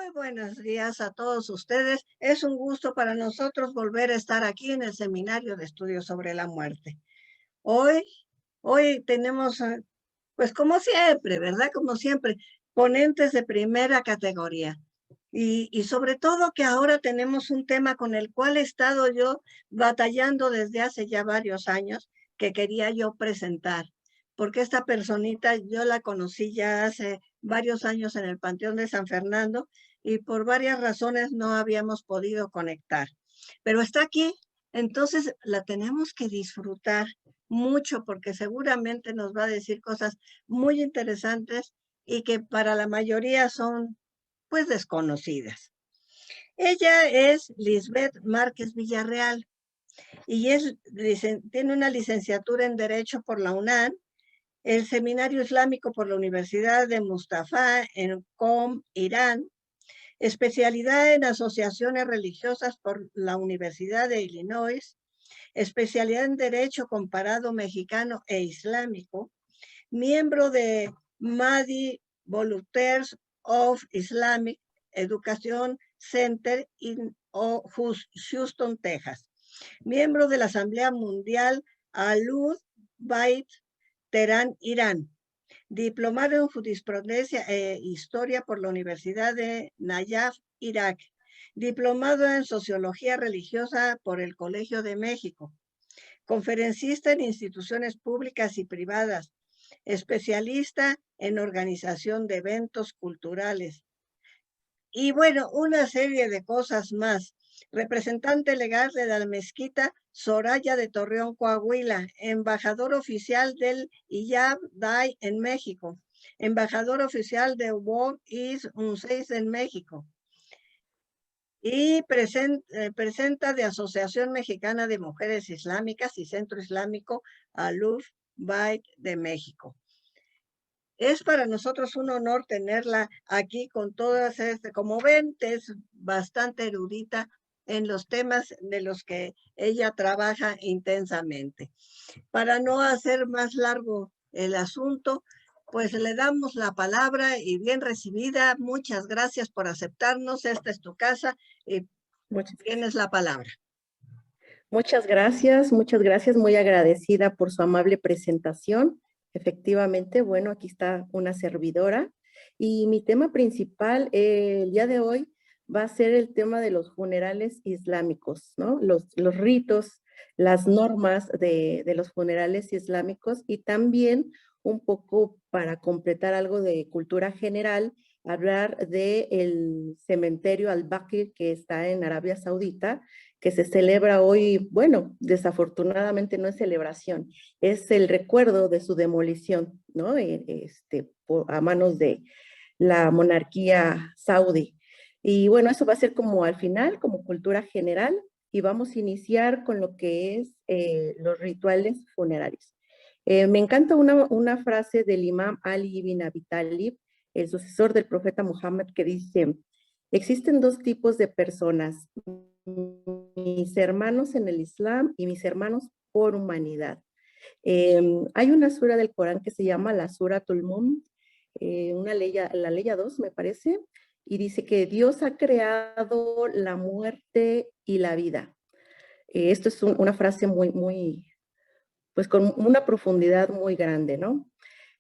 Muy buenos días a todos ustedes. Es un gusto para nosotros volver a estar aquí en el Seminario de Estudios sobre la Muerte. Hoy, hoy tenemos, pues como siempre, ¿verdad? Como siempre, ponentes de primera categoría. Y sobre todo que ahora tenemos un tema con el cual he estado yo batallando desde hace ya varios años, que quería yo presentar. Porque esta personita yo la conocí ya hace varios años en el Panteón de San Fernando y por varias razones no habíamos podido conectar. Pero está aquí, entonces la tenemos que disfrutar mucho porque seguramente nos va a decir cosas muy interesantes y que para la mayoría son pues desconocidas. Ella es Lisbeth Márquez Villarreal y tiene una licenciatura en Derecho por la UNAM, el Seminario Islámico por la Universidad de Mustafa en Qom, Irán, especialidad en asociaciones religiosas por la Universidad de Illinois, especialidad en Derecho Comparado Mexicano e Islámico, miembro de Mahdi Volunteers of Islamic Education Center in Houston, Texas, miembro de la Asamblea Mundial Alud Bait, Teherán, Irán, diplomado en Jurisprudencia e Historia por la Universidad de Nayaf, Irak, diplomado en Sociología Religiosa por el Colegio de México, conferencista en instituciones públicas y privadas, especialista en organización de eventos culturales. Y bueno, una serie de cosas más. Representante legal de la Mezquita Soraya de Torreón, Coahuila, embajador oficial del Iyab Dai en México, embajador oficial de World East 6 en México, y presenta de Asociación Mexicana de Mujeres Islámicas y Centro Islámico Aluf Bait de México. Es para nosotros un honor tenerla aquí con todas como ven, es bastante erudita en los temas de los que ella trabaja intensamente. Para no hacer más largo el asunto, pues le damos la palabra y bien recibida. Muchas gracias por aceptarnos. Esta es tu casa y tienes la palabra. Muchas gracias, muy agradecida por su amable presentación. Efectivamente, bueno, aquí está una servidora y mi tema principal el día de hoy va a ser el tema de los funerales islámicos, ¿no? Los ritos, las normas de los funerales islámicos y también un poco para completar algo de cultura general, hablar del cementerio Al-Baqi que está en Arabia Saudita, que se celebra hoy, bueno, desafortunadamente no es celebración, es el recuerdo de su demolición, ¿no? A manos de la monarquía saudí. Y bueno, eso va a ser como al final, como cultura general, y vamos a iniciar con lo que es los rituales funerarios. Me encanta una frase del imam Ali ibn Abi Talib, el sucesor del profeta Muhammad, que dice: existen dos tipos de personas, mis hermanos en el Islam y mis hermanos por humanidad. Hay una sura del Corán que se llama la Suratul Mulk, la ley 2 me parece, y dice que Dios ha creado la muerte y la vida. Esto es una frase pues con una profundidad muy grande, ¿no?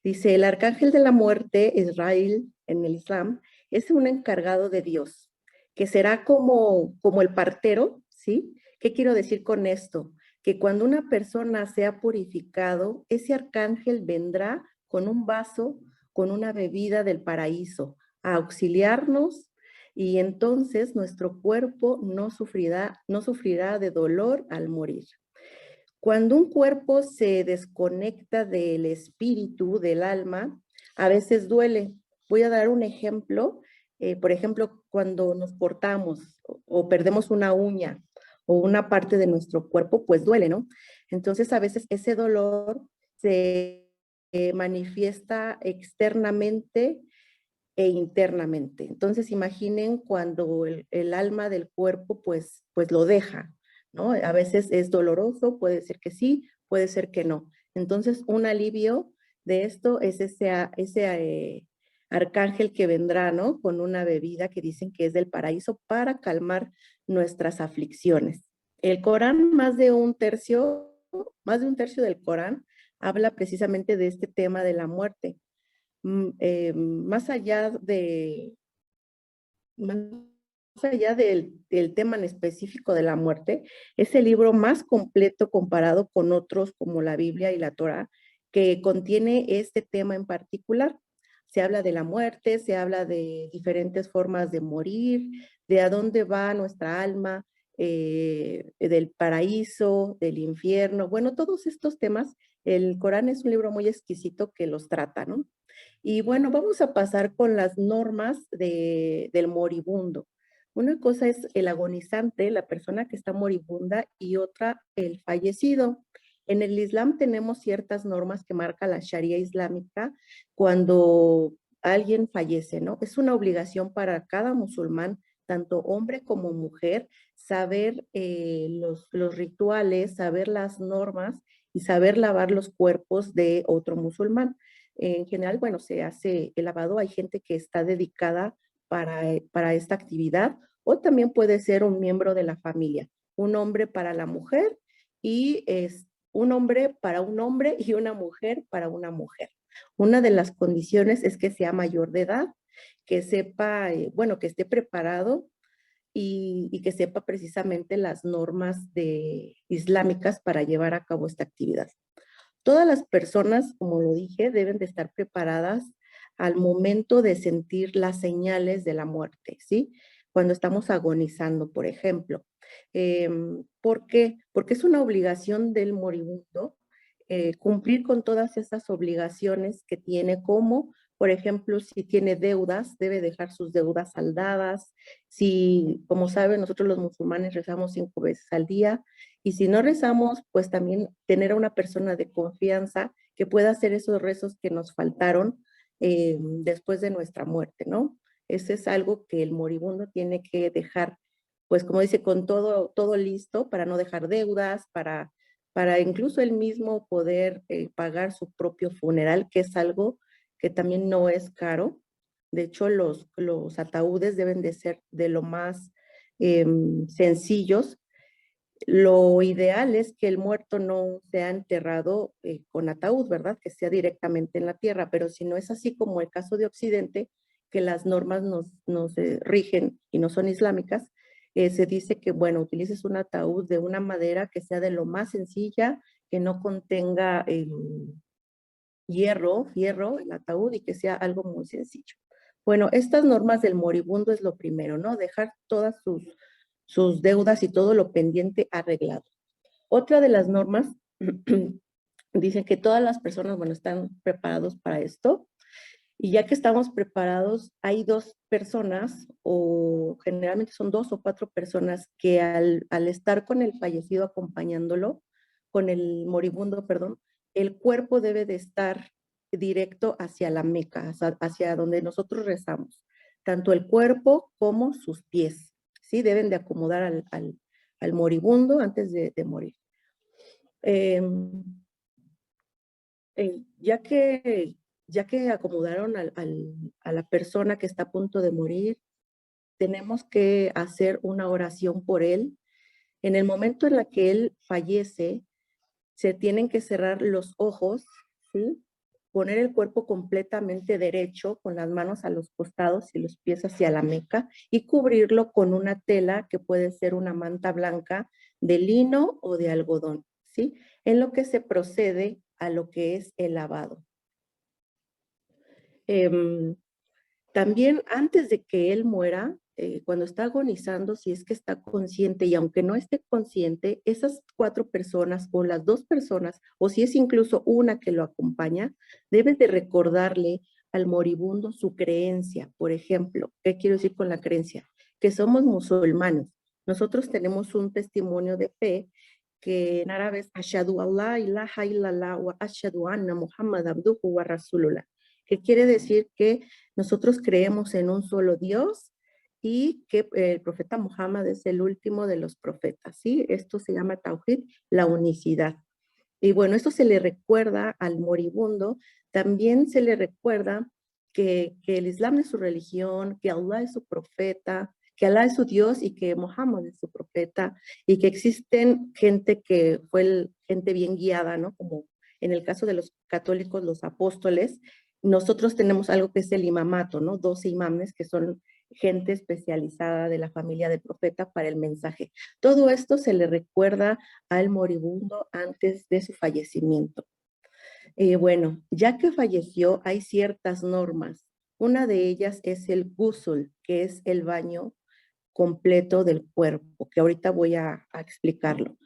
Dice, el arcángel de la muerte, Israel, en el Islam, es un encargado de Dios, que será como el partero, ¿sí? ¿Qué quiero decir con esto? Que cuando una persona sea purificado, ese arcángel vendrá con un vaso, con una bebida del paraíso, a auxiliarnos, y entonces nuestro cuerpo no sufrirá de dolor al morir. Cuando un cuerpo se desconecta del espíritu, del alma, a veces duele. Voy a dar un ejemplo. Por ejemplo, cuando nos cortamos o perdemos una uña o una parte de nuestro cuerpo, pues duele, ¿no? Entonces, a veces ese dolor se manifiesta externamente e internamente. Entonces, imaginen cuando el alma del cuerpo, pues lo deja, ¿no? A veces es doloroso, puede ser que sí, puede ser que no. Entonces, un alivio de esto es ese arcángel que vendrá, ¿no? Con una bebida que dicen que es del paraíso para calmar nuestras aflicciones. El Corán, más de un tercio del Corán habla precisamente de este tema de la muerte. Más allá más allá del tema en específico de la muerte, es el libro más completo comparado con otros como la Biblia y la Torá, que contiene este tema en particular. Se habla de la muerte, se habla de diferentes formas de morir, de a dónde va nuestra alma, del paraíso, del infierno. Bueno, todos estos temas, el Corán es un libro muy exquisito que los trata, ¿no? Y bueno, vamos a pasar con las normas del moribundo. Una cosa es el agonizante, la persona que está moribunda, y otra el fallecido. En el Islam tenemos ciertas normas que marca la Sharia islámica cuando alguien fallece, ¿no? Es una obligación para cada musulmán, tanto hombre como mujer, saber los rituales, saber las normas y saber lavar los cuerpos de otro musulmán. En general, bueno, se hace el lavado. Hay gente que está dedicada para esta actividad, o también puede ser un miembro de la familia, un hombre para la mujer y es un hombre para un hombre y una mujer para una mujer. Una de las condiciones es que sea mayor de edad, que sepa, bueno, que esté preparado y que sepa precisamente las normas islámicas para llevar a cabo esta actividad. Todas las personas, como lo dije, deben de estar preparadas al momento de sentir las señales de la muerte, ¿sí? Cuando estamos agonizando, por ejemplo. ¿Por qué? Porque es una obligación del moribundo cumplir con todas esas obligaciones que tiene, como, por ejemplo, si tiene deudas, debe dejar sus deudas saldadas. Si, como saben, nosotros los musulmanes rezamos 5 veces al día, y si no rezamos, pues también tener a una persona de confianza que pueda hacer esos rezos que nos faltaron después de nuestra muerte, ¿no? Ese es algo que el moribundo tiene que dejar, pues como dice, con todo listo para no dejar deudas, para incluso él mismo poder pagar su propio funeral, que es algo que también no es caro. De hecho, los ataúdes deben de ser de lo más sencillos. Lo ideal es que el muerto no sea enterrado con ataúd, ¿verdad? Que sea directamente en la tierra, pero si no es así como el caso de Occidente, que las normas nos rigen y no son islámicas, se dice que, bueno, utilices un ataúd de una madera que sea de lo más sencilla, que no contenga fierro, el ataúd, y que sea algo muy sencillo. Bueno, estas normas del moribundo es lo primero, ¿no? Dejar todas sus deudas y todo lo pendiente arreglado. Otra de las normas dicen que todas las personas, bueno, están preparados para esto, y ya que estamos preparados, hay 2 personas, o generalmente son 2 o 4 personas, que al estar con el fallecido acompañándolo, con el moribundo, perdón, el cuerpo debe de estar directo hacia la Meca, hacia donde nosotros rezamos. Tanto el cuerpo como sus pies, ¿sí? Deben de acomodar al moribundo antes de morir. Eh, ya que acomodaron a la persona que está a punto de morir, tenemos que hacer una oración por él. En el momento en la que él fallece, se tienen que cerrar los ojos, ¿sí? Poner el cuerpo completamente derecho, con las manos a los costados y los pies hacia la Meca, y cubrirlo con una tela que puede ser una manta blanca de lino o de algodón, ¿sí? En lo que se procede a lo que es el lavado. También antes de que él muera, cuando está agonizando, si es que está consciente, y aunque no esté consciente, esas 4 personas o las 2 personas, o si es incluso una que lo acompaña, debe de recordarle al moribundo su creencia. Por ejemplo, ¿qué quiero decir con la creencia? Que somos musulmanes. Nosotros tenemos un testimonio de fe que en árabe es Ashhadu Allah ilaha illallah wa ashhadu anna Muhammad abduhu wa rasulullah, que quiere decir que nosotros creemos en un solo Dios y que el profeta Muhammad es el último de los profetas, ¿sí? Esto se llama Tawhid, la unicidad. Y bueno, esto se le recuerda al moribundo. También se le recuerda que el Islam es su religión, que Allah es su profeta, que Allah es su Dios y que Muhammad es su profeta, y que existen gente que fue gente bien guiada, ¿no? Como en el caso de los católicos, los apóstoles. Nosotros tenemos algo que es el imamato, ¿no? 12 imames que son gente especializada de la familia del profeta para el mensaje. Todo esto se le recuerda al moribundo antes de su fallecimiento. Bueno, ya que falleció, hay ciertas normas. Una de ellas es el ghusl, que es el baño completo del cuerpo, que ahorita voy a explicarlo.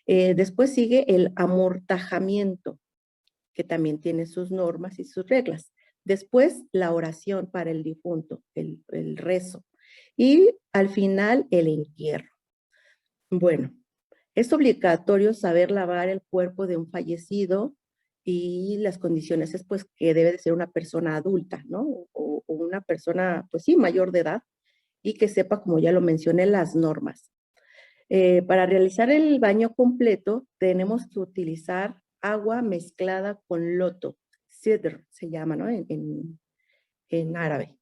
Después sigue el amortajamiento, que también tiene sus normas y sus reglas. Después, la oración para el difunto, el rezo. Y al final, el entierro. Bueno, es obligatorio saber lavar el cuerpo de un fallecido y las condiciones es pues que debe de ser una persona adulta, ¿no? O una persona, pues sí, mayor de edad y que sepa, como ya lo mencioné, las normas. Para realizar el baño completo tenemos que utilizar agua mezclada con loto, sidr se llama, ¿no? En árabe.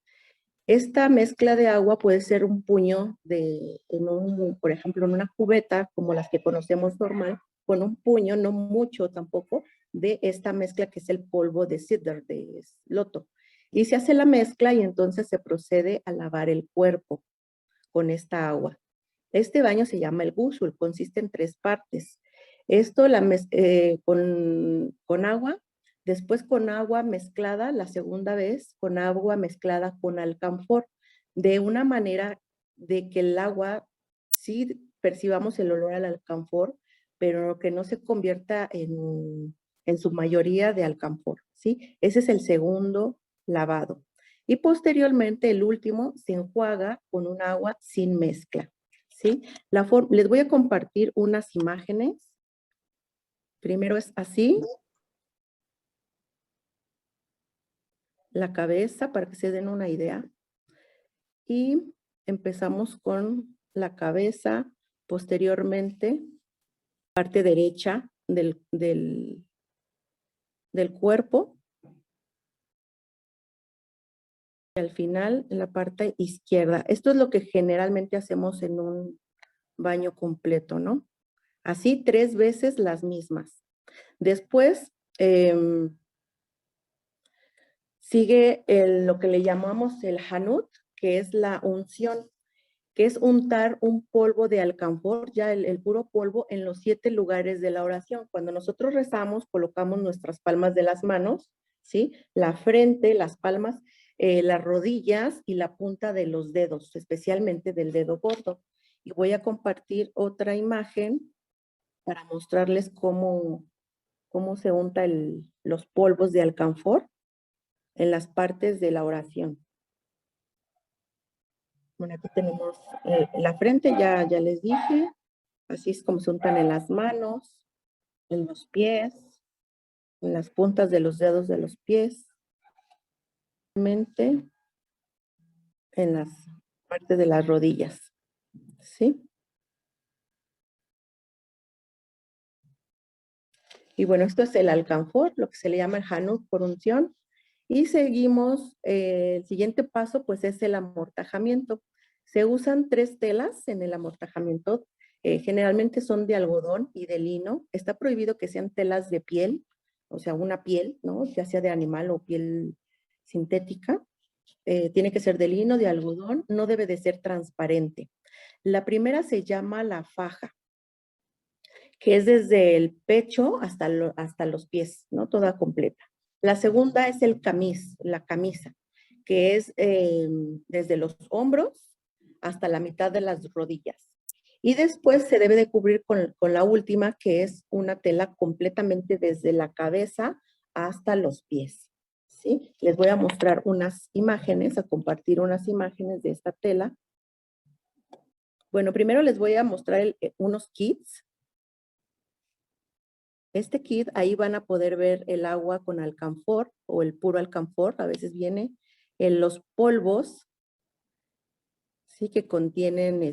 Esta mezcla de agua puede ser un puño por ejemplo, en una cubeta, como las que conocemos normal, con un puño, no mucho tampoco, de esta mezcla que es el polvo de sidr, de loto. Y se hace la mezcla y entonces se procede a lavar el cuerpo con esta agua. Este baño se llama el ghusl, consiste en 3 partes. Esto con agua, después con agua mezclada, la segunda vez con agua mezclada con alcanfor, de una manera de que el agua sí percibamos el olor al alcanfor, pero que no se convierta en su mayoría de alcanfor, ¿sí? Ese es el segundo lavado. Y posteriormente, el último, se enjuaga con un agua sin mezcla, ¿sí? Les voy a compartir unas imágenes. Primero es así, la cabeza, para que se den una idea. Y empezamos con la cabeza, posteriormente, parte derecha del cuerpo, y al final en la parte izquierda. Esto es lo que generalmente hacemos en un baño completo, ¿no? Así 3 veces las mismas. Después sigue lo que le llamamos el hanut, que es la unción, que es untar un polvo de alcanfor, ya el puro polvo, en los 7 lugares de la oración. Cuando nosotros rezamos, colocamos nuestras palmas de las manos, ¿sí? La frente, las palmas, las rodillas y la punta de los dedos, especialmente del dedo gordo. Y voy a compartir otra imagen para mostrarles cómo se unta los polvos de alcanfor en las partes de la oración. Bueno, aquí tenemos la frente, ya les dije, así es como se untan en las manos, en los pies, en las puntas de los dedos de los pies, en las partes de las rodillas, ¿sí? Y bueno, esto es el alcanfor, lo que se le llama el hanut por unción. Y seguimos, el siguiente paso pues es el amortajamiento. Se usan 3 telas en el amortajamiento, generalmente son de algodón y de lino. Está prohibido que sean telas de piel, o sea, una piel, ¿no? Ya sea de animal o piel sintética. Tiene que ser de lino, de algodón, no debe de ser transparente. La primera se llama la faja, que es desde el pecho hasta los pies, ¿no? Toda completa. La segunda es el camis, la camisa, que es desde los hombros hasta la mitad de las rodillas. Y después se debe de cubrir con la última, que es una tela completamente desde la cabeza hasta los pies, ¿sí? Les voy a mostrar unas imágenes, a compartir unas imágenes de esta tela. Bueno, primero les voy a mostrar unos kits. Este kit, ahí van a poder ver el agua con alcanfor o el puro alcanfor, a veces viene en los polvos, sí, que contienen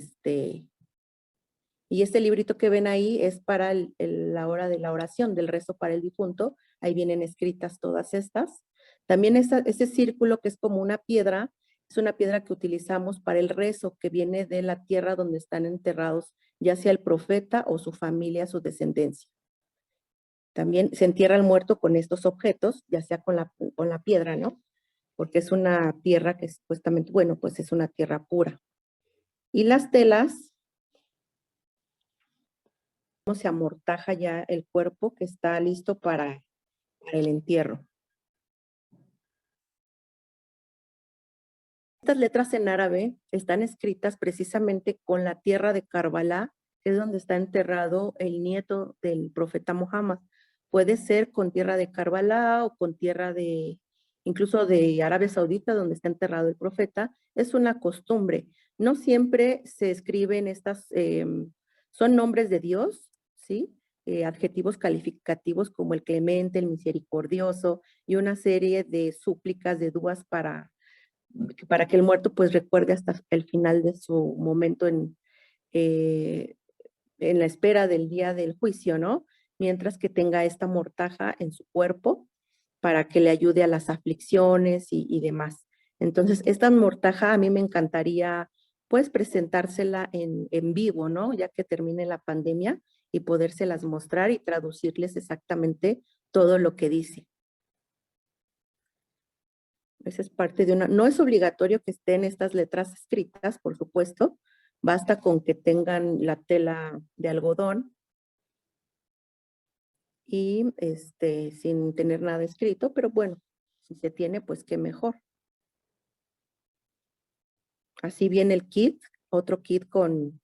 y este librito que ven ahí es para la hora de la oración, del rezo para el difunto. Ahí vienen escritas todas estas. También ese círculo que es como una piedra, es una piedra que utilizamos para el rezo, que viene de la tierra donde están enterrados, ya sea el profeta o su familia, su descendencia. También se entierra el muerto con estos objetos, ya sea con la piedra, ¿no? Porque es una tierra que supuestamente, bueno, pues es una tierra pura. Y las telas, se amortaja ya el cuerpo que está listo para el entierro. Estas letras en árabe están escritas precisamente con la tierra de Karbala, que es donde está enterrado el nieto del profeta Muhammad. Puede ser con tierra de Karbala o con tierra de, incluso de Arabia Saudita, donde está enterrado el profeta. Es una costumbre. No siempre se escriben estas, son nombres de Dios, ¿sí? Adjetivos calificativos como el clemente, el misericordioso y una serie de súplicas, de dúas para que el muerto pues recuerde hasta el final de su momento en la espera del día del juicio, ¿no? Mientras que tenga esta mortaja en su cuerpo para que le ayude a las aflicciones y demás. Entonces, esta mortaja a mí me encantaría pues presentársela en vivo, ¿no? Ya que termine la pandemia y podérselas mostrar y traducirles exactamente todo lo que dice. Esa es parte de una, no es obligatorio que estén estas letras escritas, por supuesto, basta con que tengan la tela de algodón y sin tener nada escrito, pero bueno, si se tiene, pues qué mejor. Así viene el kit, otro kit con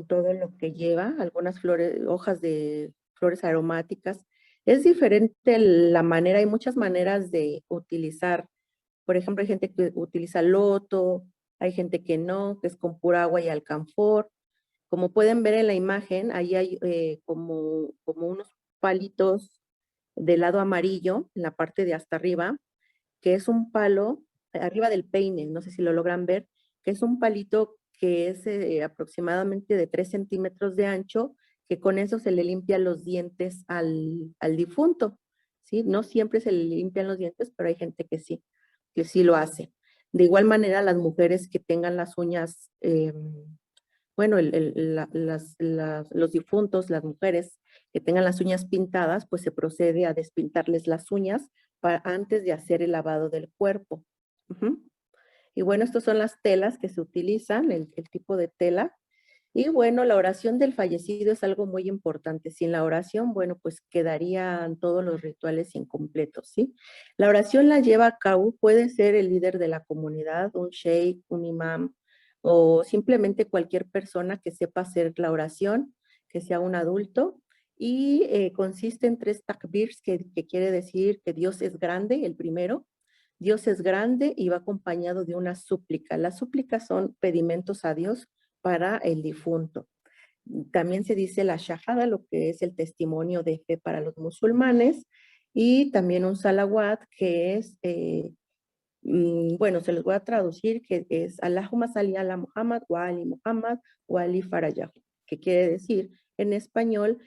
todo lo que lleva, algunas flores, hojas de flores aromáticas. Es diferente la manera, hay muchas maneras de utilizar. Por ejemplo, hay gente que utiliza loto, hay gente que no, que es con pura agua y alcanfor. Como pueden ver en la imagen, ahí hay como unos palitos del lado amarillo, en la parte de hasta arriba, que es un palo, arriba del peine, no sé si lo logran ver, que es un palito que es aproximadamente de 3 centímetros de ancho, que con eso se le limpian los dientes al difunto, ¿sí? No siempre se le limpian los dientes, pero hay gente que sí lo hace. De igual manera, las mujeres que tengan las uñas, bueno, los difuntos, las mujeres que tengan las uñas pintadas, pues se procede a despintarles las uñas antes de hacer el lavado del cuerpo. Ujú. Y bueno, estas son las telas que se utilizan, el tipo de tela. Y bueno, la oración del fallecido es algo muy importante. Sin la oración, bueno, pues quedarían todos los rituales incompletos, ¿sí? La oración la lleva a cabo, puede ser el líder de la comunidad, un sheikh, un imam, o simplemente cualquier persona que sepa hacer la oración, que sea un adulto. Y consiste en 3 takbirs, que quiere decir que Dios es grande, el primero. Dios es grande y va acompañado de una súplica. Las súplicas son pedimentos a Dios para el difunto. También se dice la shahada, lo que es el testimonio de fe para los musulmanes, y también un salawat, que es, bueno, se los voy a traducir, que es Allahumma salli ala Muhammad, wa ali Farayahu, que quiere decir en español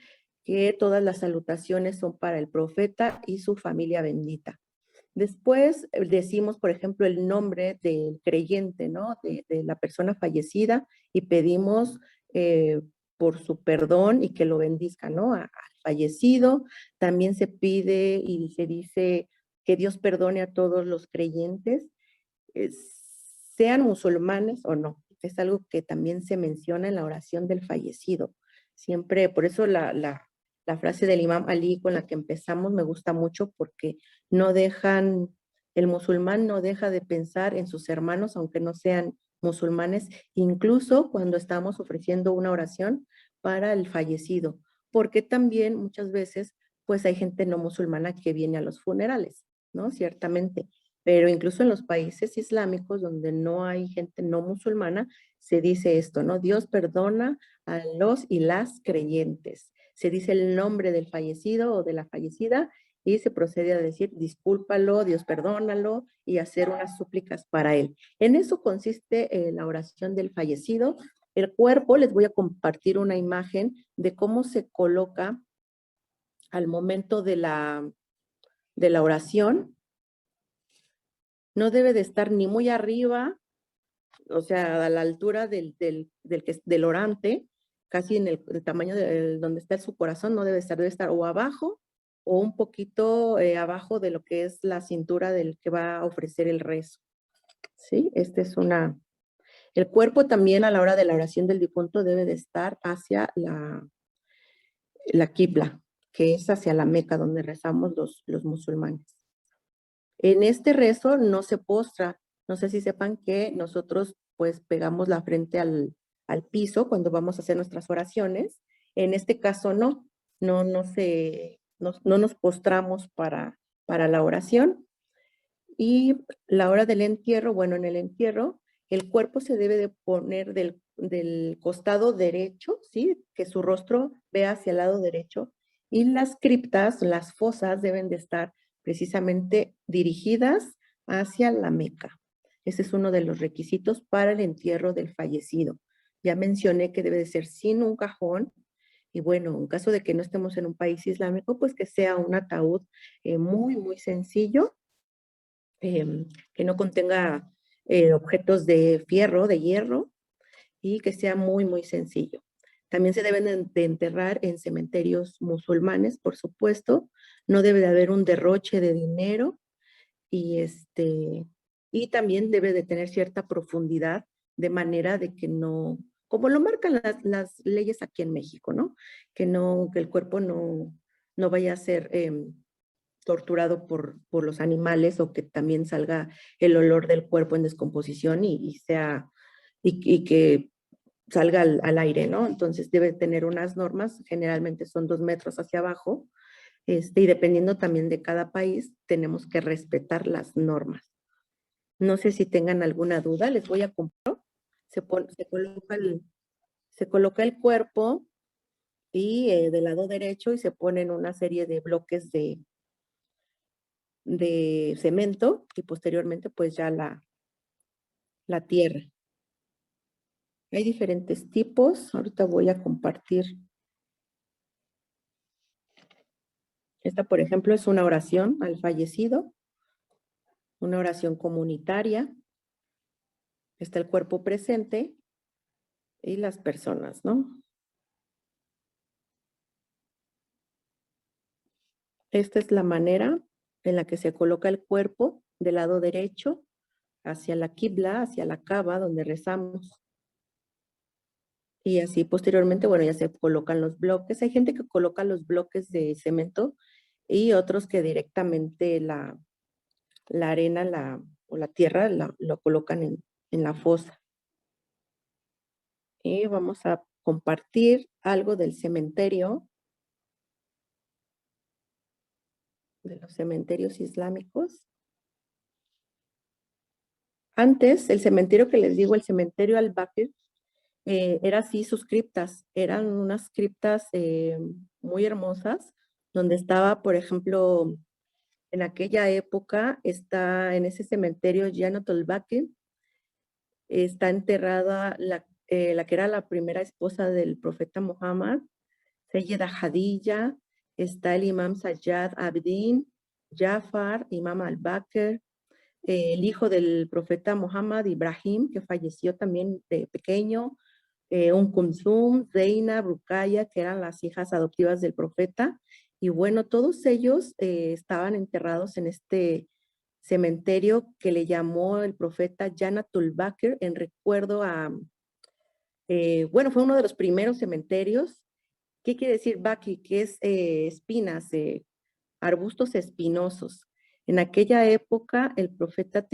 que todas las salutaciones son para el profeta y su familia bendita. Después decimos, por ejemplo, el nombre del creyente, ¿no? De la persona fallecida y pedimos por su perdón y que lo bendizca, ¿no? Al fallecido. También se pide y se dice que Dios perdone a todos los creyentes, eh, sean musulmanes o no. Es algo que también se menciona en la oración del fallecido. Siempre, por eso la frase del Imam Ali con la que empezamos me gusta mucho porque no dejan, el musulmán no deja de pensar en sus hermanos, aunque no sean musulmanes, incluso cuando estamos ofreciendo una oración para el fallecido, porque también muchas veces pues hay gente no musulmana que viene a los funerales, ¿no? Ciertamente, pero incluso en los países islámicos donde no hay gente no musulmana, se dice esto, ¿no? Dios perdona a los y las creyentes. Se dice el nombre del fallecido o de la fallecida y se procede a decir, discúlpalo, Dios perdónalo y hacer unas súplicas para él. En eso consiste la oración del fallecido. El cuerpo, les voy a compartir una imagen de cómo se coloca al momento de la oración. No debe de estar ni muy arriba, o sea, a la altura del orante, casi en el tamaño de donde está su corazón, no debe estar o abajo o un poquito abajo de lo que es la cintura del que va a ofrecer el rezo. ¿Sí? El cuerpo también a la hora de la oración del difunto debe de estar hacia la Qibla, que es hacia la Meca, donde rezamos los musulmanes. En este rezo no se postra. No sé si sepan que nosotros pues pegamos la frente al piso cuando vamos a hacer nuestras oraciones. En este caso no nos postramos para la oración. Y la hora del entierro, bueno, en el entierro, el cuerpo se debe de poner del costado derecho, ¿sí? Que su rostro vea hacia el lado derecho. Y las criptas, las fosas, deben de estar precisamente dirigidas hacia la Meca. Ese es uno de los requisitos para el entierro del fallecido. Ya mencioné que debe de ser sin un cajón. Y bueno, en caso de que no estemos en un país islámico, pues que sea un ataúd muy, muy sencillo, que no contenga objetos de fierro, de hierro, y que sea muy, muy sencillo. También se deben de enterrar en cementerios musulmanes, por supuesto. No debe de haber un derroche de dinero y, y también debe de tener cierta profundidad de manera de que no, como lo marcan las leyes aquí en México, ¿no? Que el cuerpo no vaya a ser torturado por los animales o que también salga el olor del cuerpo en descomposición y que salga al aire, ¿no? Entonces debe tener unas normas, generalmente son 2 metros hacia abajo, y dependiendo también de cada país, tenemos que respetar las normas. No sé si tengan alguna duda, les voy a comprar. Se coloca el cuerpo y del lado derecho y se ponen una serie de bloques de cemento y posteriormente pues ya la tierra. Hay diferentes tipos. Ahorita voy a compartir. Esta, por ejemplo, es una oración al fallecido, una oración comunitaria. Está el cuerpo presente y las personas, ¿no? Esta es la manera en la que se coloca el cuerpo del lado derecho hacia la Qibla, hacia la Kaaba, donde rezamos. Y así posteriormente, bueno, ya se colocan los bloques. Hay gente que coloca los bloques de cemento y otros que directamente la arena o la tierra lo colocan en la fosa. Y vamos a compartir algo del cementerio, de los cementerios islámicos. Antes, el cementerio que les digo, el cementerio Al-Baqir, era así sus criptas, eran unas criptas muy hermosas, donde estaba, por ejemplo, en aquella época, está en ese cementerio Janat al-Baqir, está enterrada la que era la primera esposa del profeta Muhammad, Sayyida Khadija, está el imam Sayyad Abdin, Jafar, imam al-Bakr, el hijo del profeta Muhammad, Ibrahim, que falleció también de pequeño, Kulthum, Zainab, Rukaya, que eran las hijas adoptivas del profeta. Y bueno, todos ellos estaban enterrados en este cementerio que le llamó el profeta Janatul Bakr en recuerdo bueno, fue uno de los primeros cementerios. ¿Qué quiere decir Bakr? Que es espinas, arbustos espinosos. En aquella época el profeta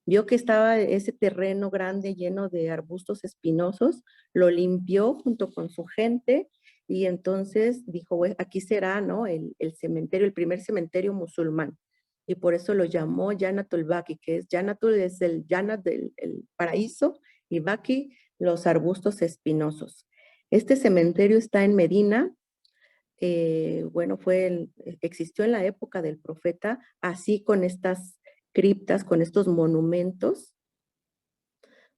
vio que estaba ese terreno grande lleno de arbustos espinosos, lo limpió junto con su gente y entonces dijo, bueno, aquí será, ¿no? El cementerio, el primer cementerio musulmán. Y por eso lo llamó Janatul Baqi, que es Janatul es el Janat del el paraíso y Baqi los arbustos espinosos. Este cementerio está en Medina. Bueno, existió en la época del profeta, así con estas criptas, con estos monumentos,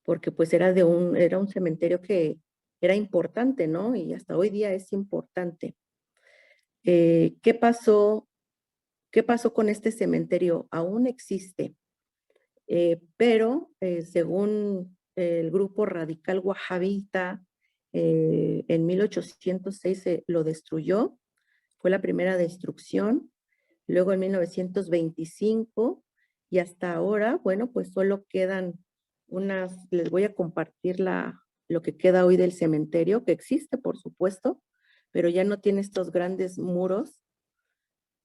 porque pues era un cementerio que era importante, ¿no? Y hasta hoy día es importante. ¿Qué pasó? ¿Qué pasó con este cementerio? Aún existe, pero según el grupo radical wahhabita, en 1806 se lo destruyó, fue la primera destrucción. Luego en 1925 y hasta ahora, bueno, pues solo quedan les voy a compartir lo que queda hoy del cementerio, que existe, por supuesto, pero ya no tiene estos grandes muros,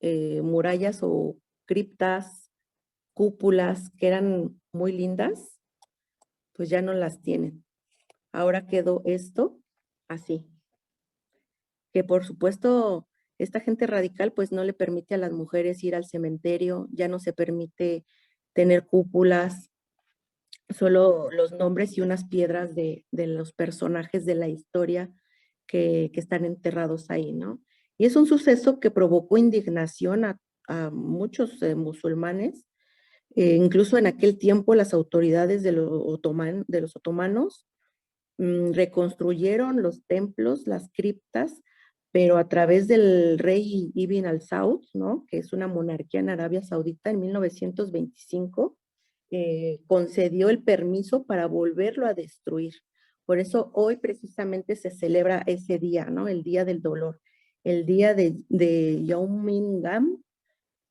murallas o criptas, cúpulas que eran muy lindas, pues ya no las tienen. Ahora quedó esto así, que por supuesto esta gente radical pues no le permite a las mujeres ir al cementerio, ya no se permite tener cúpulas, solo los nombres y unas piedras de los personajes de la historia que están enterrados ahí, ¿no? Y es un suceso que provocó indignación a muchos musulmanes. Incluso en aquel tiempo las autoridades de los otomanos reconstruyeron los templos, las criptas, pero a través del rey Ibn al-Saud, ¿no? Que es una monarquía en Arabia Saudita en 1925, concedió el permiso para volverlo a destruir. Por eso hoy precisamente se celebra ese día, ¿no? El Día del Dolor, el día de Yaumingam.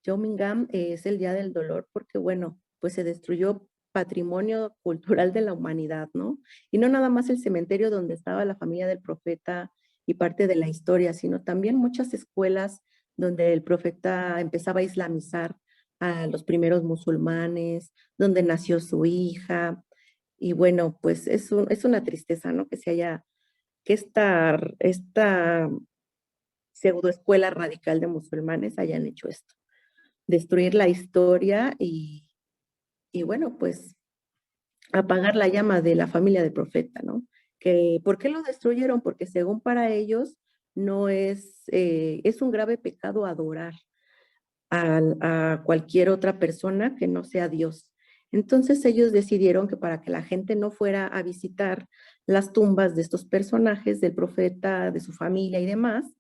Yaumingam es el Día del Dolor porque, bueno, pues se destruyó patrimonio cultural de la humanidad, ¿no? Y no nada más el cementerio donde estaba la familia del profeta y parte de la historia, sino también muchas escuelas donde el profeta empezaba a islamizar a los primeros musulmanes, donde nació su hija. Y bueno, pues es una tristeza, ¿no? Que esta pseudoescuela radical de musulmanes hayan hecho esto, destruir la historia y bueno, pues apagar la llama de la familia del profeta, ¿no? ¿Por qué lo destruyeron? Porque según para ellos no es un grave pecado adorar a cualquier otra persona que no sea Dios. Entonces ellos decidieron que para que la gente no fuera a visitar las tumbas de estos personajes, del profeta, de su familia y demás,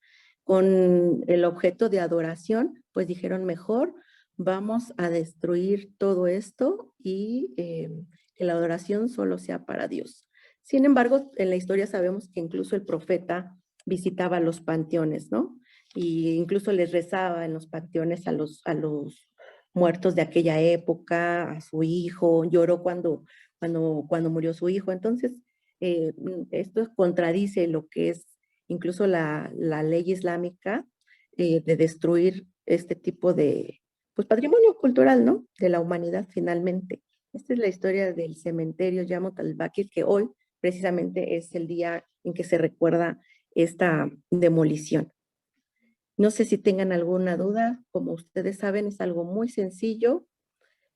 con el objeto de adoración, pues dijeron mejor, vamos a destruir todo esto y que la adoración solo sea para Dios. Sin embargo, en la historia sabemos que incluso el profeta visitaba los panteones, ¿no? Y incluso les rezaba en los panteones a los muertos de aquella época, a su hijo, lloró cuando murió su hijo. Entonces, esto contradice lo que es incluso la ley islámica de destruir este tipo de pues, patrimonio cultural, ¿no? De la humanidad finalmente. Esta es la historia del cementerio Yamut al-Bakir, que hoy precisamente es el día en que se recuerda esta demolición. No sé si tengan alguna duda, como ustedes saben, es algo muy sencillo,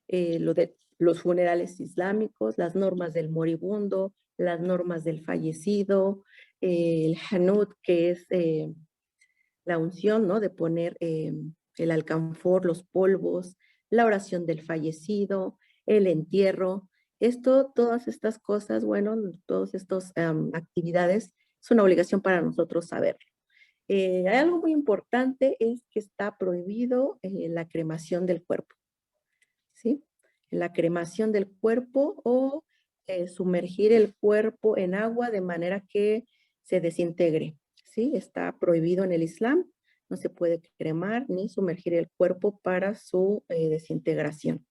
lo de los funerales islámicos, las normas del moribundo, las normas del fallecido, el hanud, que es la unción, ¿no? De poner el alcanfor, los polvos, la oración del fallecido, el entierro. Todas estas cosas, bueno, todas estas actividades, es una obligación para nosotros saberlo. Hay algo muy importante, es que está prohibido la cremación del cuerpo, ¿sí? La cremación del cuerpo o sumergir el cuerpo en agua de manera que se desintegre, ¿sí? Está prohibido en el Islam, no se puede cremar ni sumergir el cuerpo para su desintegración.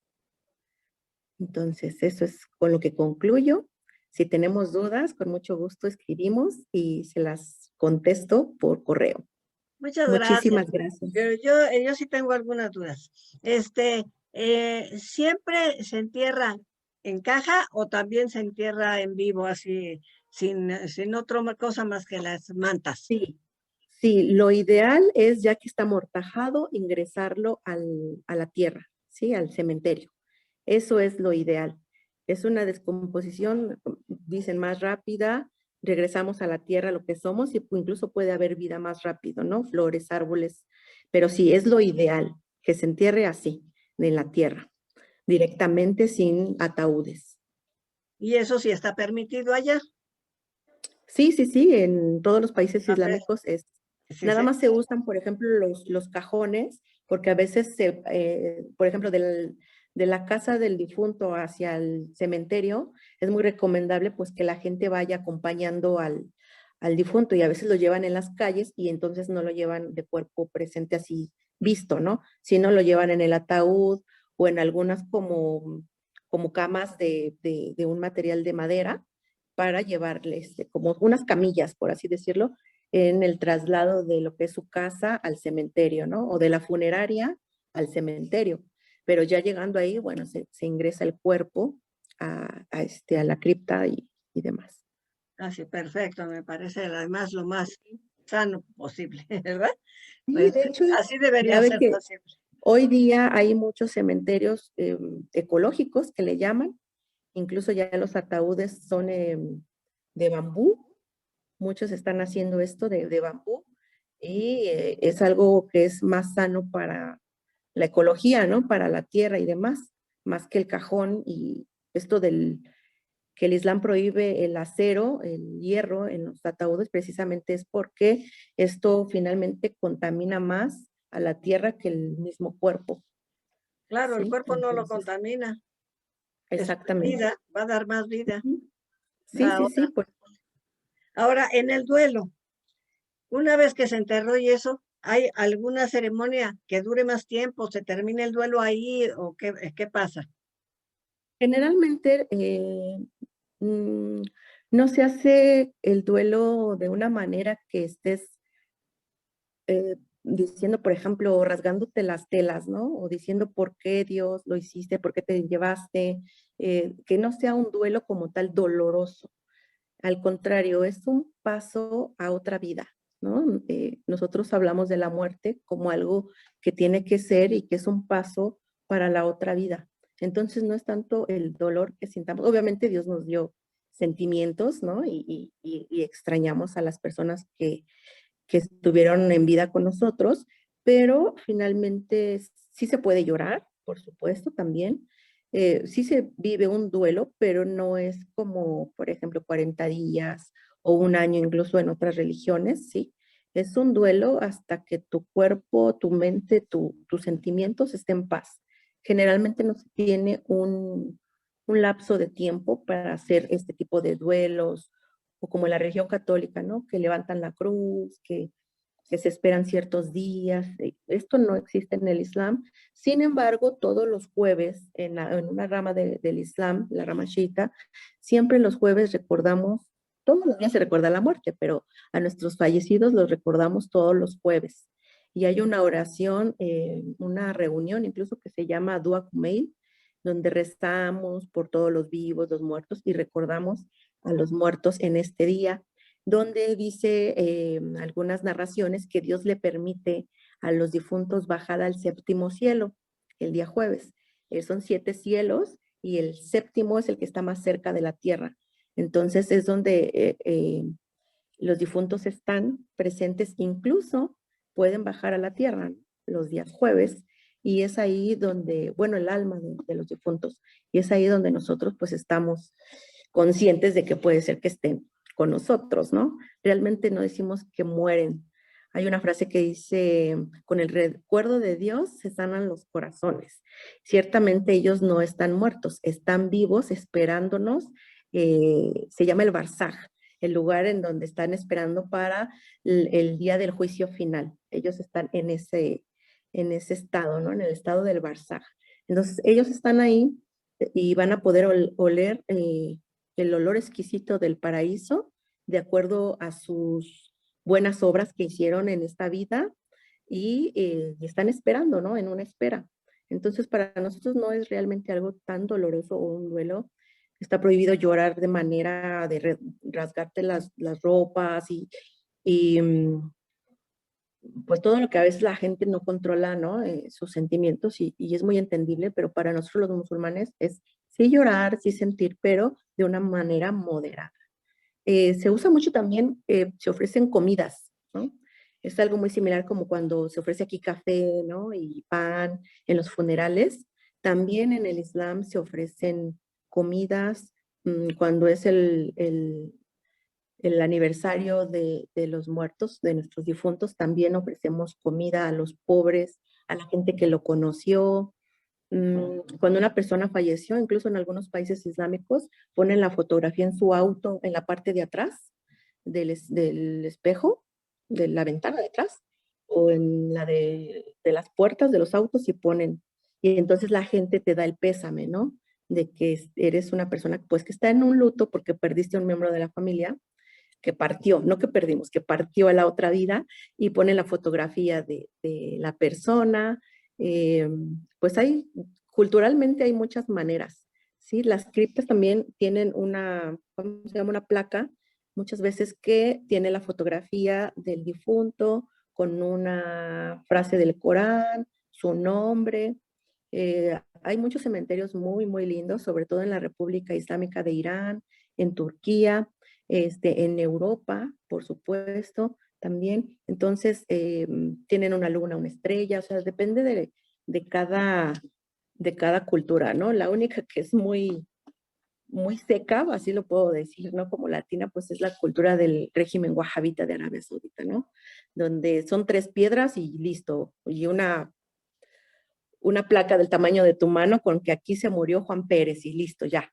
Entonces, eso es con lo que concluyo. Si tenemos dudas, con mucho gusto escribimos y se las contesto por correo. Muchas gracias. Muchísimas gracias. Pero yo sí tengo algunas dudas. ¿Siempre se entierra en caja o también se entierra en vivo, así, sin otra cosa más que las mantas? Sí, sí, lo ideal es, ya que está amortajado, ingresarlo a la tierra, ¿sí? Al cementerio. Eso es lo ideal. Es una descomposición, dicen, más rápida, regresamos a la tierra lo que somos y incluso puede haber vida más rápido, ¿no? Flores, árboles, pero sí, es lo ideal, que se entierre así, en la tierra, directamente sin ataúdes. Y eso sí está permitido allá. Sí, sí, sí, en todos los países Ah, pues, islámicos es. sí, Nada sí. más se usan, por ejemplo, los cajones, porque a veces, por ejemplo, de la casa del difunto hacia el cementerio, es muy recomendable pues que la gente vaya acompañando al difunto y a veces lo llevan en las calles y entonces no lo llevan de cuerpo presente así visto, ¿no? Sino lo llevan en el ataúd o en algunas como camas de un material de madera para llevarles como unas camillas, por así decirlo, en el traslado de lo que es su casa al cementerio, ¿no? O de la funeraria al cementerio. Pero ya llegando ahí, bueno, se ingresa el cuerpo a la cripta y demás. Así, perfecto, me parece además lo más sano posible, ¿verdad? Sí, Pues de hecho, así ya debería ve ser que posible. hoy día hay muchos cementerios ecológicos que le llaman, incluso ya los ataúdes son de bambú, muchos están haciendo esto de bambú y es algo que es más sano para la ecología, ¿no? Para la tierra y demás, más que el cajón y esto que el Islam prohíbe el acero, el hierro en los ataúdes, precisamente es porque esto finalmente contamina más a la tierra que el mismo cuerpo, Claro, el ¿sí? cuerpo no lo Entonces, contamina, es exactamente. vida, va a dar más vida. Ujú. Sí, sí, Ahora, sí, pues ahora, en el duelo, una vez que se enterró y eso, ¿hay alguna ceremonia que dure más tiempo? ¿Se termina el duelo ahí o qué pasa? generalmente mm, no se hace el duelo de una manera que estés diciendo, por ejemplo, rasgándote las telas, ¿no? O diciendo por qué Dios lo hiciste, por qué te llevaste, que no sea un duelo como tal doloroso. Al contrario, es un paso a otra vida, ¿no? Nosotros hablamos de la muerte como algo que tiene que ser y que es un paso para la otra vida. Entonces no es tanto el dolor que sintamos. Obviamente Dios nos dio sentimientos, ¿no? Y extrañamos a las personas que estuvieron en vida con nosotros, pero finalmente sí se puede llorar, por supuesto, también. Sí se vive un duelo, pero no es como, por ejemplo, 40 días o un año, incluso en otras religiones, ¿sí? Es un duelo hasta que tu cuerpo, tu mente, tus sentimientos estén en paz. Generalmente no se tiene un lapso de tiempo para hacer este tipo de duelos o como en la religión católica, ¿no? Que levantan la cruz, que se esperan ciertos días. Esto no existe en el Islam. Sin embargo, todos los jueves, en una rama del Islam, la rama chiita, siempre los jueves recordamos, todos los días se recuerda la muerte, pero a nuestros fallecidos los recordamos todos los jueves. Y hay una oración, una reunión incluso que se llama Dua Kumeil, donde rezamos por todos los vivos, los muertos y recordamos a los muertos en este día, donde dice algunas narraciones que Dios le permite a los difuntos bajar al séptimo cielo el día jueves. Son 7 cielos y el séptimo es el que está más cerca de la tierra. Entonces es donde los difuntos están presentes, incluso pueden bajar a la tierra los días jueves y es ahí donde, bueno, el alma de los difuntos, y es ahí donde nosotros pues estamos conscientes de que puede ser que estén con nosotros, ¿no? Realmente no decimos que mueren. Hay una frase que dice, con el recuerdo de Dios se sanan los corazones. Ciertamente ellos no están muertos, están vivos esperándonos. Se llama el Barzaj, el lugar en donde están esperando para el día del juicio final. Ellos están en ese estado, ¿no? En el estado del Barzaj. Entonces, ellos están ahí y van a poder oler el olor exquisito del paraíso de acuerdo a sus buenas obras que hicieron en esta vida y están esperando, ¿no? En una espera. Entonces, para nosotros no es realmente algo tan doloroso o un duelo. Está prohibido llorar de manera de rasgarte las ropas y pues todo lo que a veces la gente no controla, ¿no? Sus sentimientos y es muy entendible, pero para nosotros los musulmanes es sí llorar, sí sentir, pero de una manera moderada. Se usa mucho también, se ofrecen comidas, ¿no? Es algo muy similar como cuando se ofrece aquí café, ¿no? Y pan en los funerales. También en el Islam se ofrecen comidas cuando es el aniversario de los muertos, de nuestros difuntos, también ofrecemos comida a los pobres, a la gente que lo conoció. Cuando una persona falleció, incluso en algunos países islámicos, ponen la fotografía en su auto, en la parte de atrás del espejo, de la ventana de atrás, o en la de las puertas de los autos y ponen, y entonces la gente te da el pésame, ¿no? De que eres una persona pues que está en un luto porque perdiste a un miembro de la familia que partió, no que perdimos, que partió a la otra vida y pone la fotografía de la persona. Eh, pues hay, culturalmente hay muchas maneras, ¿sí? Las criptas también tienen una, ¿cómo se llama? Una placa, muchas veces que tiene la fotografía del difunto con una frase del Corán, su nombre. Hay muchos cementerios muy, muy lindos, sobre todo en la República Islámica de Irán, en Turquía, en Europa, por supuesto, también. Entonces, tienen una luna, una estrella, o sea, depende de cada cultura, ¿no? La única que es muy, muy seca, así lo puedo decir, ¿no? Como latina, pues es la cultura del régimen wahabita de Arabia Saudita, ¿no? Donde son 3 piedras y listo, y una placa del tamaño de tu mano con que aquí se murió Juan Pérez y listo, ya.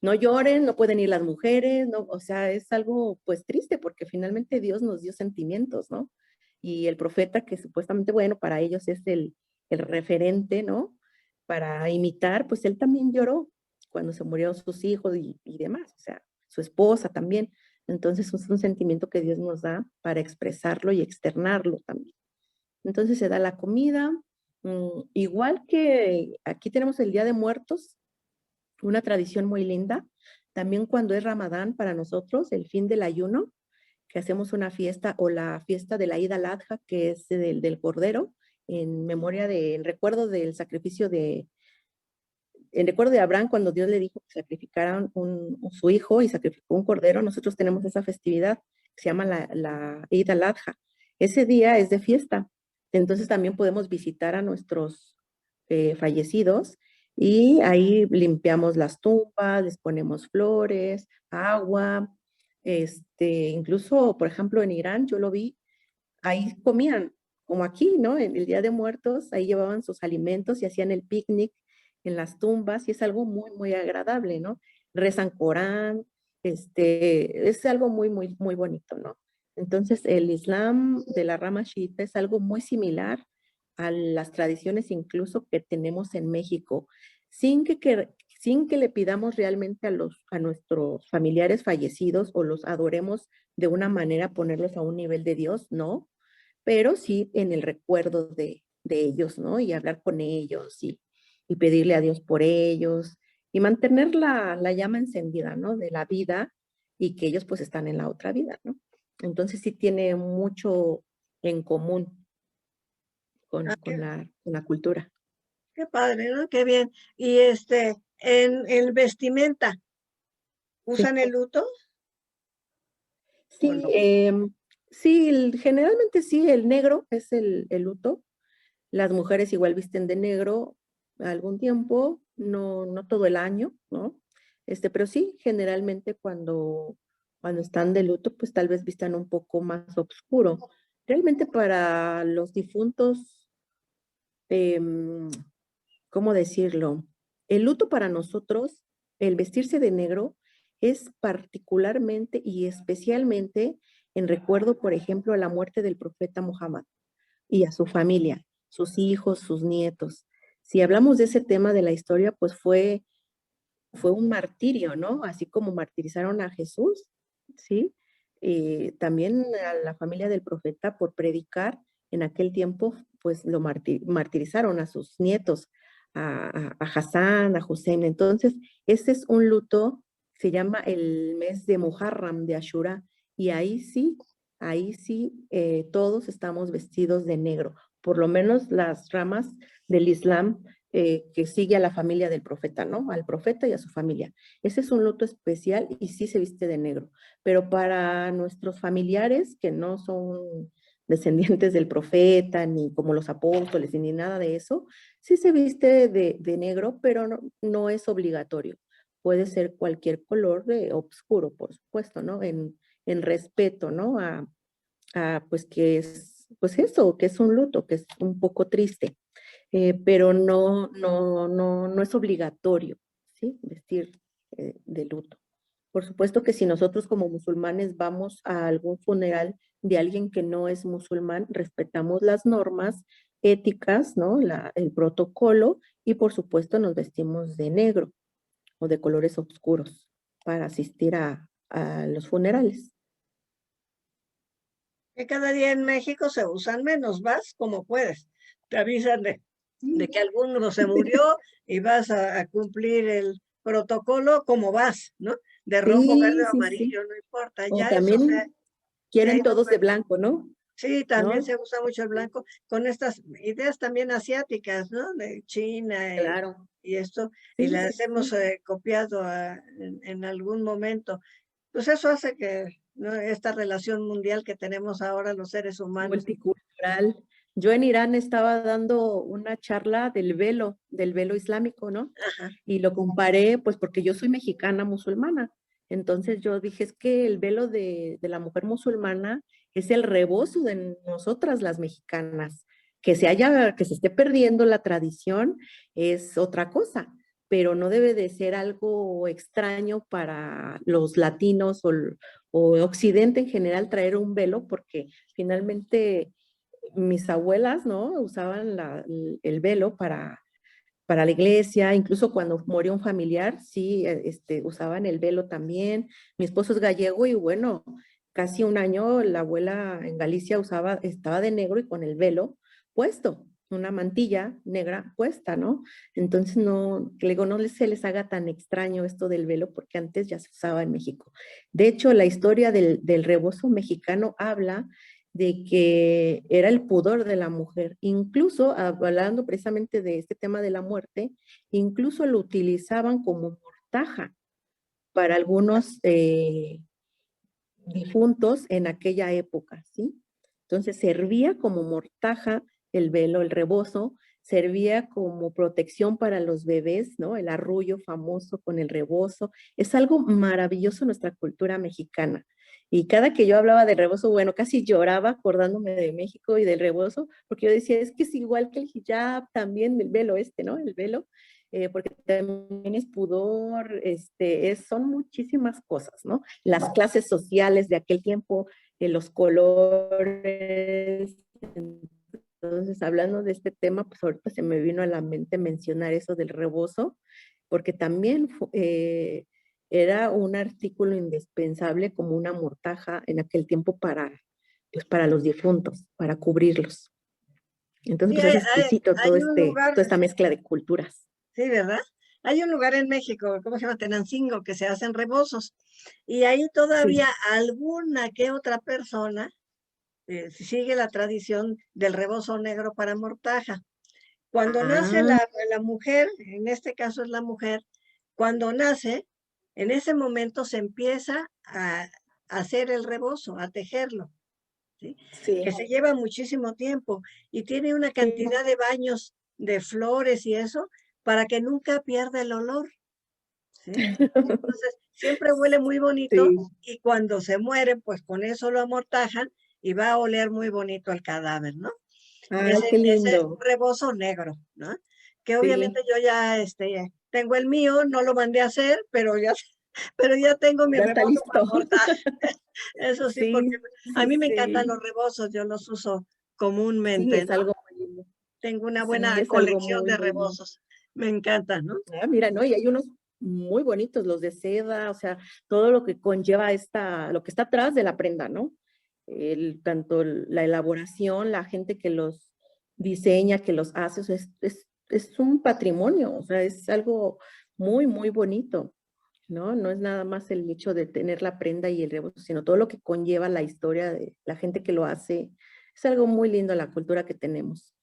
No lloren, no pueden ir las mujeres, no, o sea, es algo pues triste porque finalmente Dios nos dio sentimientos, ¿no? Y el profeta que supuestamente, bueno, para ellos es el referente, ¿no? Para imitar, pues él también lloró cuando se murieron sus hijos y demás, o sea, su esposa también. Entonces es un sentimiento que Dios nos da para expresarlo y externarlo también. Entonces se da la comida, igual que aquí tenemos el Día de Muertos, una tradición muy linda. También cuando es Ramadán para nosotros, el fin del ayuno, que hacemos una fiesta o la fiesta de la Id al-Adha, que es del Cordero, en memoria en recuerdo del sacrificio en recuerdo de Abraham, cuando Dios le dijo que sacrificaran su hijo y sacrificó un cordero, nosotros tenemos esa festividad que se llama la Eid al-Adha. Ese día es de fiesta. Entonces también podemos visitar a nuestros fallecidos y ahí limpiamos las tumbas, les ponemos flores, agua. Incluso, por ejemplo, en Irán, yo lo vi, ahí comían, como aquí, ¿no? En el Día de Muertos, ahí llevaban sus alimentos y hacían el picnic en las tumbas y es algo muy, muy agradable, ¿no? Rezan Corán, es algo muy, muy, muy bonito, ¿no? Entonces, el Islam de la rama chiita es algo muy similar a las tradiciones incluso que tenemos en México, sin que le pidamos realmente a nuestros familiares fallecidos o los adoremos de una manera, ponerlos a un nivel de Dios, no, pero sí en el recuerdo de ellos, ¿no? Y hablar con ellos y pedirle a Dios por ellos y mantener la llama encendida, ¿no? De la vida y que ellos pues están en la otra vida, ¿no? Entonces sí tiene mucho en común Ah, con la cultura. qué padre, ¿no? Qué bien. Y en el vestimenta, Sí, ¿usan el luto o sí, no? sí, generalmente sí, el negro es el luto. Las mujeres igual visten de negro algún tiempo, no, no todo el año, ¿no? Pero sí, generalmente cuando están de luto, pues tal vez vistan un poco más oscuro. Realmente para los difuntos, em, ¿cómo decirlo? El luto para nosotros, el vestirse de negro, es particularmente y especialmente en recuerdo, por ejemplo, a la muerte del profeta Muhammad y a su familia, sus hijos, sus nietos. Si hablamos de ese tema de la historia, pues fue un martirio, ¿no? Así como martirizaron a Jesús, ¿sí? También a la familia del profeta por predicar en aquel tiempo, pues lo martirizaron a sus nietos, a Hassan, a Hussein. Entonces, este es un luto, se llama el mes de Muharram, de Ashura, y ahí sí, todos estamos vestidos de negro, por lo menos las ramas del Islam que sigue a la familia del profeta, ¿no? Al profeta y a su familia. Ese es un luto especial y sí se viste de negro. Pero para nuestros familiares que no son descendientes del profeta, ni como los apóstoles, ni nada de eso, sí se viste de negro, pero no, no es obligatorio. puede ser cualquier color de oscuro, por supuesto, ¿no? En respeto, ¿no? Pues que es, pues eso, que es un luto, que es un poco triste, pero no es obligatorio, ¿sí? Vestir de luto. Por supuesto que si nosotros como musulmanes vamos a algún funeral de alguien que no es musulmán, respetamos las normas éticas, ¿no? El protocolo y por supuesto nos vestimos de negro o de colores oscuros para asistir a los funerales. Que cada día en México se usan menos, vas como puedes. Te avisan de que alguno se murió y vas a cumplir el protocolo como vas, ¿no? De rojo, verde Sí, o sí, sí. amarillo, no importa, O ya eso también se ha quieren ido todos de perdiendo. blanco, ¿no? Sí, también ¿No? se usa mucho el blanco con estas ideas también asiáticas, ¿no? De China Claro. y esto, y Sí, las sí, hemos sí. copiado en algún momento. Pues eso hace que, ¿no? Esta relación mundial que tenemos ahora los seres humanos. Multicultural. Yo en Irán estaba dando una charla del velo islámico, ¿no? Ajá. Y lo comparé, pues porque yo soy mexicana musulmana. Entonces yo dije, es que el velo de la mujer musulmana es el rebozo de nosotras las mexicanas. Que se esté perdiendo la tradición es otra cosa, pero no debe de ser algo extraño para los latinos o Occidente en general traer un velo, porque finalmente mis abuelas, ¿no? Usaban el velo para la iglesia, incluso cuando murió un familiar, sí, usaban el velo también. Mi esposo es gallego y bueno, casi un año la abuela en Galicia estaba de negro y con el velo puesto, una mantilla negra puesta, ¿no? Entonces no, le digo, se les haga tan extraño esto del velo porque antes ya se usaba en México. De hecho, la historia del rebozo mexicano habla de que era el pudor de la mujer. Incluso, hablando precisamente de este tema de la muerte, incluso lo utilizaban como mortaja para algunos difuntos en aquella época, ¿sí? Entonces servía como mortaja el velo, el rebozo, servía como protección para los bebés, ¿no? El arrullo famoso con el rebozo. Es algo maravilloso en nuestra cultura mexicana. Y cada que yo hablaba del rebozo, bueno, casi lloraba acordándome de México y del rebozo, porque yo decía, es que es igual que el hijab, también el velo ¿no? El velo, porque también es pudor, son muchísimas cosas, ¿no? Las clases sociales de aquel tiempo, los colores. Entonces, hablando de este tema, pues ahorita se me vino a la mente mencionar eso del rebozo, porque también era un artículo indispensable como una mortaja en aquel tiempo pues para los difuntos, para cubrirlos. Entonces, Sí, pues es exquisito hay un lugar, toda esta mezcla de culturas. sí, ¿verdad? Hay un lugar en México, ¿cómo se llama? Tenancingo, que se hacen rebozos. Y ahí todavía Sí. alguna que otra persona sigue la tradición del rebozo negro para mortaja. Cuando nace Ah, la mujer, en este caso es la mujer, cuando nace, en ese momento se empieza a hacer el rebozo, a tejerlo, ¿sí? Que sí. se lleva muchísimo tiempo y tiene una Sí. cantidad de baños de flores y eso para que nunca pierda el olor, ¿sí? Entonces, siempre huele muy bonito Sí. y cuando se muere, pues con eso lo amortajan y va a oler muy bonito el cadáver, ¿no? Ay, qué Ese es un lindo. rebozo negro, ¿no? Que Sí, obviamente yo ya tengo el mío, no lo mandé a hacer, pero ya, pero ya tengo mi ya está rebozo para listo. mortaja. Eso sí, porque Sí, a sí, mí me encantan sí. los rebozos, yo los uso Sí, comúnmente, es ¿no? algo muy lindo. Tengo una Sí, buena es algo colección muy, de muy lindo. rebozos. Me encantan, ¿no? Ah, mira, ¿no? Y hay unos muy bonitos, los de seda, o sea, todo lo que conlleva lo que está atrás de la prenda, ¿no? Tanto la elaboración, la gente que los diseña, que los hace, o sea, es un patrimonio, o sea, es algo muy, muy bonito, ¿no? No es nada más el hecho de tener la prenda y el rebozo, sino todo lo que conlleva la historia de la gente que lo hace. Es algo muy lindo la cultura que tenemos.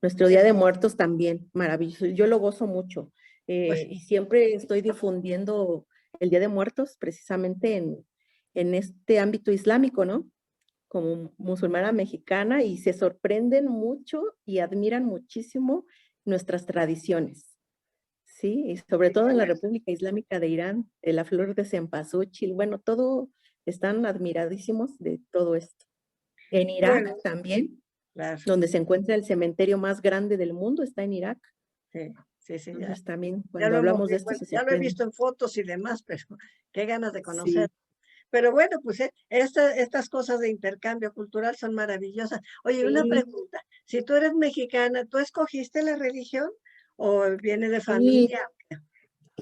Nuestro Día de Muertos también, maravilloso. Yo lo gozo mucho Pues y siempre estoy difundiendo el Día de Muertos precisamente en este ámbito islámico, ¿no? Como musulmana mexicana y se sorprenden mucho y admiran muchísimo nuestras tradiciones. Sí, y sobre ¿Y qué todo en la más? República Islámica de Irán, la flor de cempasúchil, bueno, todo, están admiradísimos de todo esto. En Irak Bueno, también, claro, donde se encuentra el cementerio más grande del mundo, está en Irak. sí, sí, sí, ya, Entonces también ya cuando lo hemos hablamos de visto, esto bueno, se ya lo he sorprende. visto en fotos y demás, pero qué ganas de conocer. Sí, Pero bueno, pues estas cosas de intercambio cultural son maravillosas. Oye, una sí, pregunta, si tú eres mexicana, ¿tú escogiste la religión o viene de sí, familia?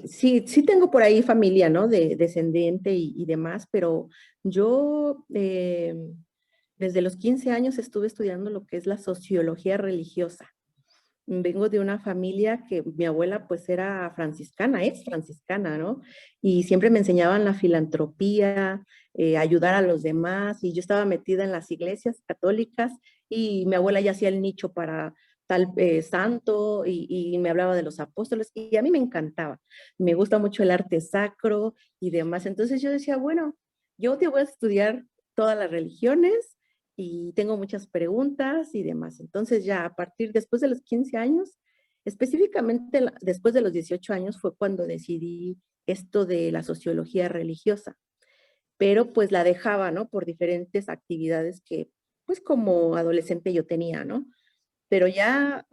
sí, sí tengo por ahí familia, ¿no? De descendiente y demás, pero yo desde los 15 años estuve estudiando lo que es la sociología religiosa. Vengo de una familia que mi abuela pues era franciscana, es franciscana, ¿no? Y siempre me enseñaban la filantropía, ayudar a los demás, y yo estaba metida en las iglesias católicas y mi abuela ya hacía el nicho para tal santo y me hablaba de los apóstoles y a mí me encantaba. Me gusta mucho el arte sacro y demás. Entonces yo decía, bueno, yo te voy a estudiar todas las religiones y tengo muchas preguntas y demás. Entonces ya a partir, después de los 15 años, específicamente después de los 18 años fue cuando decidí esto de la sociología religiosa, pero pues la dejaba, ¿no? Por diferentes actividades que pues como adolescente yo tenía, ¿no? Pero ya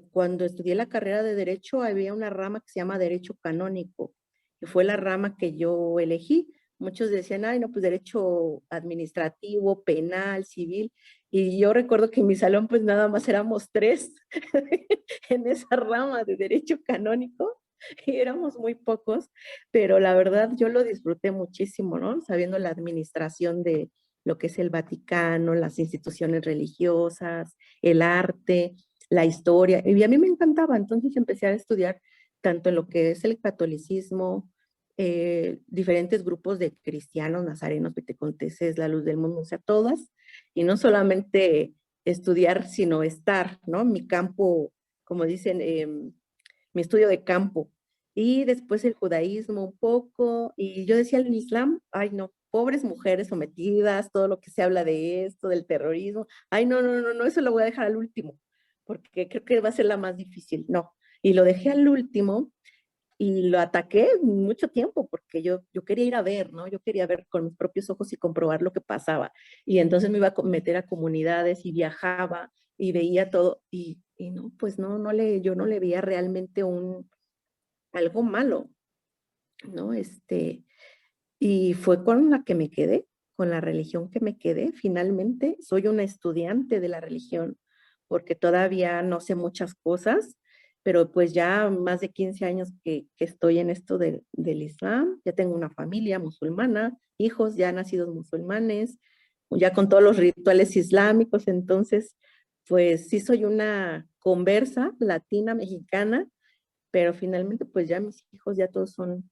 cuando estudié la carrera de Derecho, había una rama que se llama Derecho Canónico, que fue la rama que yo elegí. Muchos decían, ay, no, pues Derecho Administrativo, Penal, Civil. Y yo recuerdo que en mi salón, pues nada más éramos tres en esa rama de Derecho Canónico y éramos muy pocos, pero la verdad yo lo disfruté muchísimo, ¿no? Sabiendo la administración de lo que es el Vaticano, las instituciones religiosas, el arte, la historia, y a mí me encantaba, entonces empecé a estudiar tanto en lo que es el catolicismo, diferentes grupos de cristianos, nazarenos, pentecosteses, la luz del mundo, o sea, todas, y no solamente estudiar, sino estar, ¿no? Mi campo, como dicen, mi estudio de campo. Y después el judaísmo un poco, y yo decía el islam, ay no, pobres mujeres sometidas, todo lo que se habla de esto, del terrorismo, ay no, no, no, no, eso lo voy a dejar al último, porque creo que va a ser la más difícil, no. Y lo dejé al último y lo ataqué mucho tiempo porque yo quería ir a ver, ¿no? Yo quería ver con mis propios ojos y comprobar lo que pasaba. Y entonces me iba a meter a comunidades y viajaba y veía todo y no, pues no, yo no le veía realmente algo malo, ¿no? Y fue con la que me quedé, con la religión que me quedé. Finalmente, soy una estudiante de la religión, porque todavía no sé muchas cosas, pero pues ya más de 15 años que estoy en esto del Islam, ya tengo una familia musulmana, hijos ya nacidos musulmanes, ya con todos los rituales islámicos, entonces, pues sí soy una conversa latina mexicana, pero finalmente pues ya mis hijos ya todos son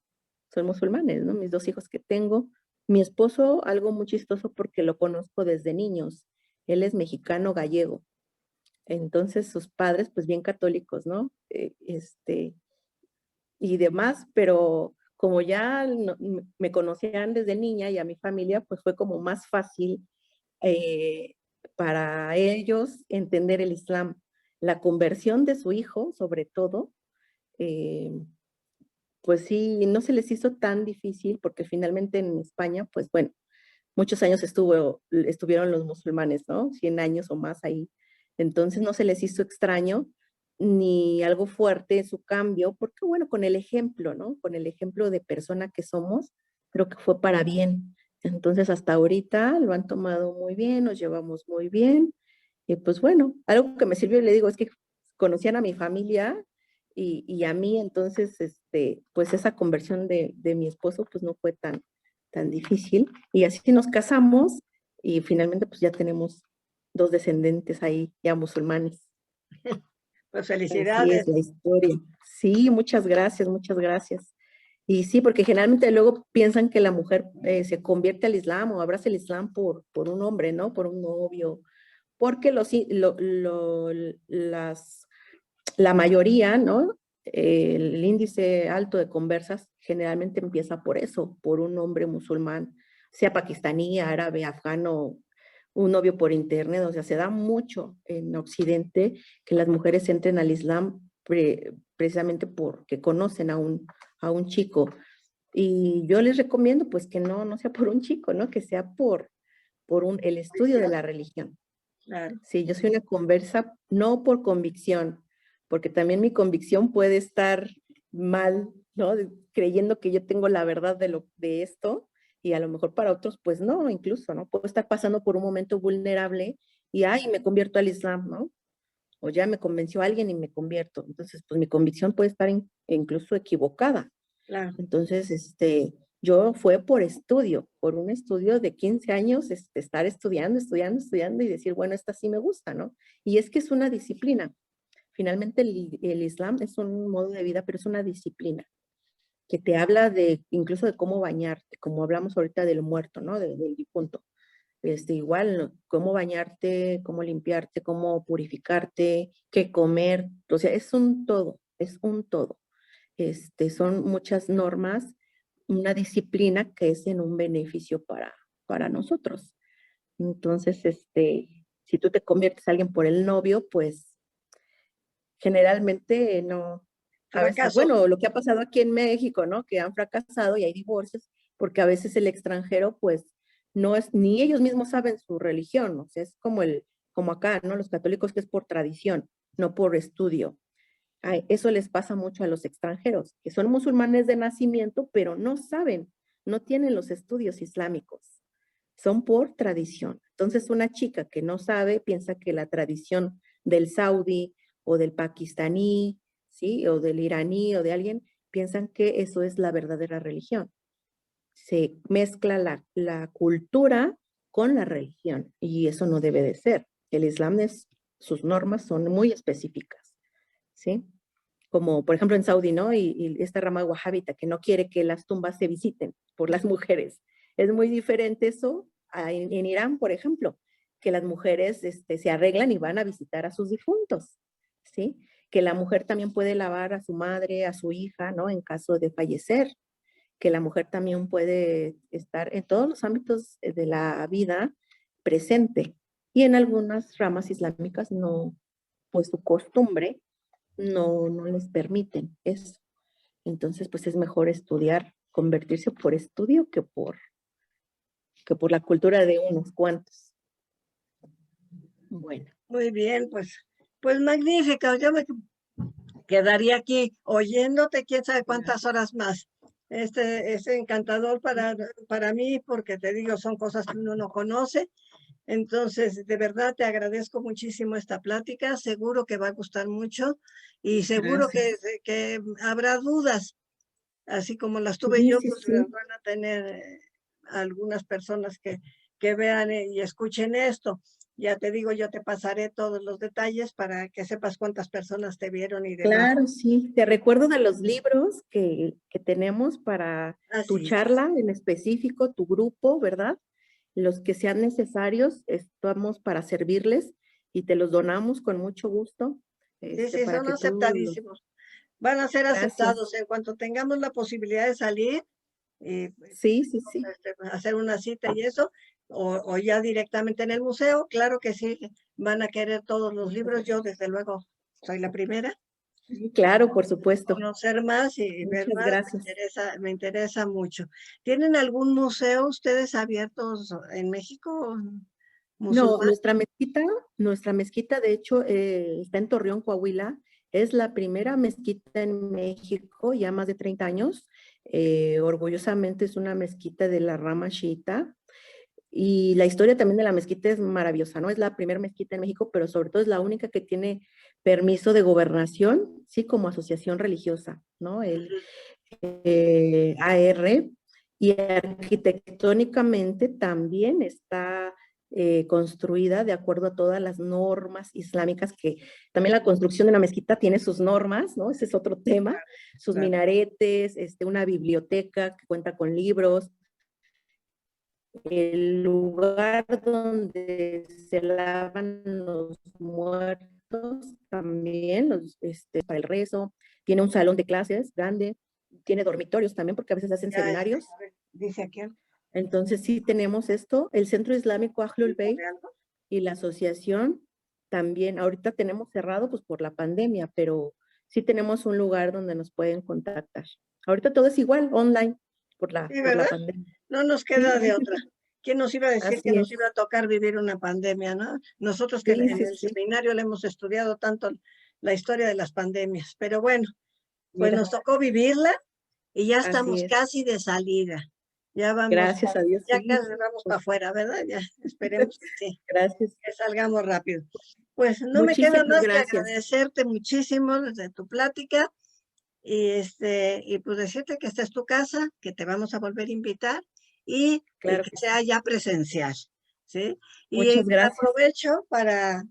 musulmanes, ¿no? Mis dos hijos que tengo. Mi esposo, algo muy chistoso porque lo conozco desde niños. Él es mexicano gallego. Entonces sus padres, pues bien católicos, ¿no? Y demás, pero como ya me conocían desde niña y a mi familia, pues fue como más fácil eh, para ellos entender el Islam. La conversión de su hijo, sobre todo, eh, pues sí, no se les hizo tan difícil porque finalmente en España, pues bueno, muchos años estuvieron los musulmanes, ¿no? 100 años o más ahí. Entonces no se les hizo extraño ni algo fuerte su cambio, porque bueno, con el ejemplo, ¿no? Con el ejemplo de persona que somos, creo que fue para bien. Entonces hasta ahorita lo han tomado muy bien, nos llevamos muy bien. Y pues bueno, algo que me sirvió, le digo, es que conocían a mi familia y a mí, entonces, pues esa conversión de mi esposo, pues no fue tan difícil. Y así nos casamos y finalmente pues ya tenemos dos descendentes ahí, ya musulmanes. Pues Así es felicidades. la historia. Sí, muchas gracias, muchas gracias. Y sí, porque generalmente luego piensan que la mujer se convierte al Islam o abraza el Islam por un hombre, ¿no? Por un novio. Porque la mayoría, ¿no? El índice alto de conversas generalmente empieza por eso, por un hombre musulmán, sea pakistaní, árabe, afgano, un novio por internet, o sea, se da mucho en Occidente que las mujeres entren al Islam precisamente porque conocen a un chico. Y yo les recomiendo pues que no sea por un chico, ¿no? Que sea por el estudio de la religión. Claro. Sí, yo soy una conversa, no por convicción, porque también mi convicción puede estar mal, ¿no? Creyendo que yo tengo la verdad de esto, y a lo mejor para otros, pues no, incluso, ¿no? Puedo estar pasando por un momento vulnerable y, ay, me convierto al Islam, ¿no? O ya me convenció alguien y me convierto. Entonces, pues mi convicción puede estar incluso equivocada. Claro. Entonces, yo fue por estudio, por un estudio de 15 años, estar estudiando y decir, bueno, esta sí me gusta, ¿no? Y es que es una disciplina. Finalmente el Islam es un modo de vida, pero es una disciplina que te habla incluso de cómo bañarte, como hablamos ahorita del muerto, ¿no? Del difunto. Igual, ¿no? Cómo bañarte, cómo limpiarte, cómo purificarte, qué comer. O sea, es un todo, es un todo. Son muchas normas, una disciplina que es en un beneficio para nosotros. Entonces, si tú te conviertes a alguien por el novio, pues generalmente no, a veces, Fracaso. bueno, lo que ha pasado aquí en México, ¿no? Que han fracasado y hay divorcios, porque a veces el extranjero, pues, no es, ni ellos mismos saben su religión, o sea, es como acá, ¿no? Los católicos que es por tradición, no por estudio. Eso les pasa mucho a los extranjeros, que son musulmanes de nacimiento, pero no saben, no tienen los estudios islámicos, son por tradición. Entonces, una chica que no sabe piensa que la tradición del saudí o del pakistaní, ¿sí? O del iraní o de alguien, piensan que eso es la verdadera religión. Se mezcla la cultura con la religión y eso no debe de ser. El Islam sus normas son muy específicas, ¿sí? Como por ejemplo en Saudi, ¿no? Y esta rama wahabita que no quiere que las tumbas se visiten por las mujeres. Es muy diferente eso en Irán, por ejemplo, que las mujeres se arreglan y van a visitar a sus difuntos, ¿sí? Que la mujer también puede lavar a su madre, a su hija, ¿no? En caso de fallecer, que la mujer también puede estar en todos los ámbitos de la vida presente. Y en algunas ramas islámicas no, pues su costumbre no les permiten eso. Entonces, pues es mejor estudiar, convertirse por estudio que por la cultura de unos cuantos. Bueno. Muy bien, pues magnífica. Yo me quedaría aquí oyéndote quién sabe cuántas horas más. Es encantador para mí porque te digo, son cosas que uno no conoce. Entonces, de verdad te agradezco muchísimo esta plática. Seguro que va a gustar mucho y seguro que habrá dudas, así como las tuve Sí, yo, sí, pues sí. van a tener algunas personas que vean y escuchen esto. Ya te digo, yo te pasaré todos los detalles para que sepas cuántas personas te vieron y demás. Claro, sí. Te recuerdo de los libros que tenemos para tu Así es. charla en específico, tu grupo, ¿verdad? Los que sean necesarios, estamos para servirles y te los donamos con mucho gusto, Sí, sí, para son que tú los... aceptadísimos. Van a ser Gracias. aceptados en cuanto tengamos la posibilidad de salir y Sí, sí, sí. hacer una cita y eso, o ya directamente en el museo. Claro que sí, van a querer todos los libros. Yo, desde luego, soy la primera. Sí, claro, por supuesto. Conocer más y ver Muchas más gracias. me interesa mucho. ¿Tienen algún museo ustedes abiertos en México, No, musulmán? nuestra mezquita, de hecho, está en Torreón, Coahuila. Es la primera mezquita en México, ya más de 30 años. Orgullosamente es una mezquita de la rama chiita. Y la historia también de la mezquita es maravillosa, ¿no? Es la primera mezquita en México, pero sobre todo es la única que tiene permiso de gobernación, sí, como asociación religiosa, ¿no? El AR. Y arquitectónicamente también está construida de acuerdo a todas las normas islámicas, que también la construcción de una mezquita tiene sus normas, ¿no? Ese es otro tema, sus Claro. minaretes, una biblioteca que cuenta con libros, el lugar donde se lavan los muertos también, para el rezo, tiene un salón de clases grande, tiene dormitorios también porque a veces hacen Ya, seminarios. a ver, dice aquí. Entonces sí tenemos esto, el Centro Islámico Ahlul Bayt ¿De algo? y la asociación también, ahorita tenemos cerrado pues por la pandemia, pero sí tenemos un lugar donde nos pueden contactar. Ahorita todo es igual, online, por Sí, la ¿verdad? pandemia. No nos Sí, queda de otra. ¿Quién nos iba a decir que así nos es. iba a tocar vivir una pandemia, no? Nosotros que Sí, en sí, el sí, seminario le hemos estudiado tanto la historia de las pandemias, pero bueno, pues mira, nos tocó vivirla y ya así estamos es. casi de salida. Ya vamos, Gracias a Dios, ya sí. casi vamos para afuera, ¿verdad? Ya esperemos que sí, Gracias. que salgamos rápido. Pues no me queda Muchísimas más que gracias. agradecerte muchísimo desde tu plática y pues decirte que esta es tu casa, que te vamos a volver a invitar y Claro que que sí. sea ya presencial, ¿sí? Y Muchas gracias. aprovecho para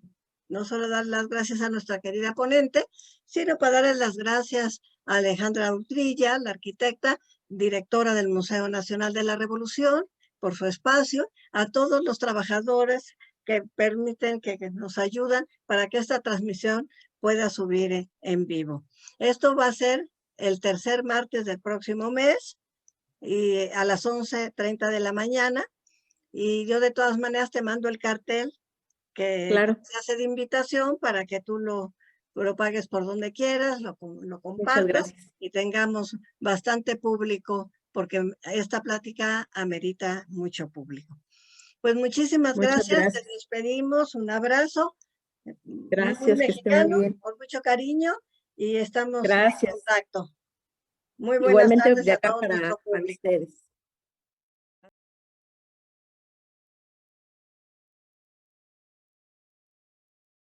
no solo dar las gracias a nuestra querida ponente, sino para darles las gracias a Alejandra Utrilla, la arquitecta, directora del Museo Nacional de la Revolución, por su espacio, a todos los trabajadores que permiten, que nos ayudan para que esta transmisión pueda subir en vivo. Esto va a ser el tercer martes del próximo mes y a las 11:30 de la mañana. Y yo de todas maneras te mando el cartel que Claro, se hace de invitación para que tú lo pagues por donde quieras, lo muchas compartas gracias. y tengamos bastante público porque esta plática amerita mucho público. Pues muchísimas Muchas gracias, te gracias. despedimos, un abrazo muy Gracias, que esté muy mexicano, bien. con mucho cariño y estamos en Gracias. contacto. Muy buenas Igualmente tardes de a acá todo nuestro para público. ustedes.